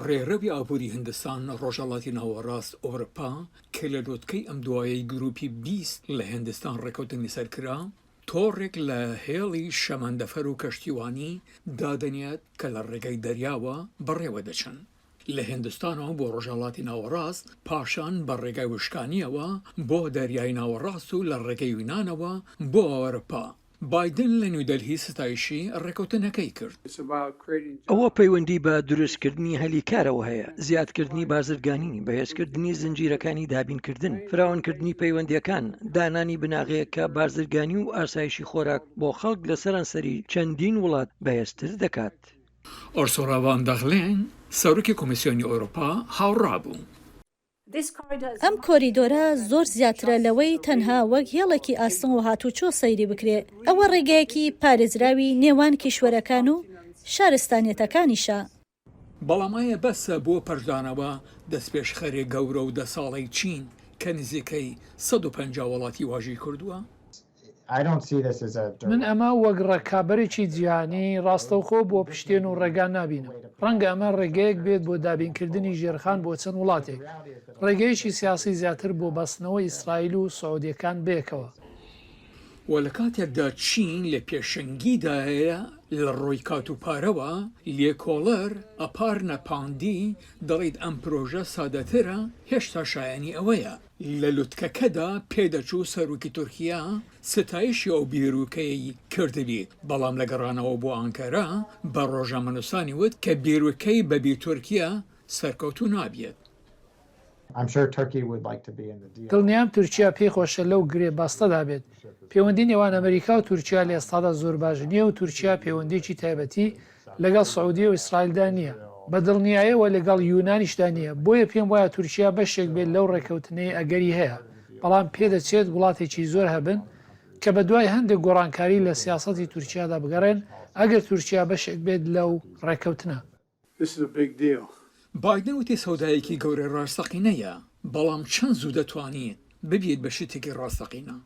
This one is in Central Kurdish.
ڕێڕەوی ئابووری هیندستان ڕۆژهەڵاتی ناوەڕاست ئەوروپا کە لە لۆتکەی ئەم دوایەی گروپی 20 لە هیندستان ڕێکەوتنی سەرکرا تۆڕێک لە هێڵی شەمەندەفەر و کەشتیوانی دادەنێت کە لە ڕێگەی دەریاوە بەڕێوە دەچن. لە هیندستانەوە بۆ ڕۆژهەڵاتی ناوەڕاست پاشان بە ڕێگای وشکانیەوە بۆ دەریای ناوەڕاست و لە ڕێگەی یونانەوە بۆ ئەوروپا. بایدن لە نیودەلهی ستایشی ڕێکەوتنەکەی کرد. ئەوە پەیوەندی بە دروستکردنی هەلیکارەوە هەیە، زیادکردنی بازرگانی، بەهێزکردنی زنجیرەکانی دابینکردن، فراوانکردنی پەیوەندیەکان، دانانی بناغەیە کە بازرگانی و ئاسایشی خۆراک بۆ خەڵک لە سەرانسەری چەندین وڵات بەهێزتر دەکات. ئۆرسولا ڤان دەر لێین سەرۆکی کۆمیسیۆنی ئەوروپا هاوڕا بوو. ئەم کۆریدۆرە زۆر زیاترە لەوەی تەنها وەک هێڵێکی ئاستن و هاتوچۆ سەیری بکرێ. ئەوە ڕێگەیەکی پارێزراوی نێوان کیشوەرەکان و شارستانیەتەکانیشە. بەڵامایە بەسە بۆ پەشدانەوە دەستپێشخەرێ گەورە و دەساڵی چین کە نزیکەی 150 وڵاتی واژی کردووە. من ئەمە وەک ڕێکابەرێکی جیهانی ڕاستەوخۆ بۆ پشتێن و ڕێگان نابینم. ڕەنگە ئەمە ڕێگەیەک بێت بۆ دابینکردنی ژێرخان بۆ چەند وڵاتێک، ڕێگەیەکی سیاسی زیاتر بۆ بەستنەوەی ئیسرائیل و سعودیەکان بێکەوە. وە لە کاتێکدا چین لە پێشەنگیدایە لە ڕۆی کات و پارەوە لێکۆڵەر ئەپارنە پاندی دەڵێت ئەم پرۆژە سادەترە، هێشتا شایانی ئەوەیە لە لوتکەکەدا پێدەچوو سەرۆکی تورکیا ستایشی ئەو بیرروکەی کردبێت، بەڵام لە گەڕانەوە بۆ ئەنکەرە بە ڕۆژەمەنووسانی وت کە بیرروکەی بەبێ تورکیا سەرکەوتوو نابێت. دڵنیام تورکیا پێی خۆشە لەو گرێ باستەدا بێت. پەیوەندی نێوان ئەمریکا و تورکیا لە ئێستادا زۆر باش نییە و تورکیا پەیوەندێکی تایبەتی لەگەڵ سعودی و ئیسرائیلدا نییە، بە دڵنیاییەوە لەگەڵ یونانیشدا نییە. بۆیە پێم وایە تورکیا بەشێک بێت لەو ڕێکەوتنەی ئەگەری هەیە، بەڵام پێدەچێت وڵاتێکی زۆر هەبن کە بە دوای هەندێک گۆڕانکاری لە سیاسەتی تورکیادا بگەڕێن ئەگەر تورکیا بەشێک بێت لەو ڕێکەوتنە. بایدن وتی سەودایەکی گەورە ڕاستەقینەیە، بەڵام چەند زوو دەتوانێت ببێت بە شتێکی ڕاستەقینە.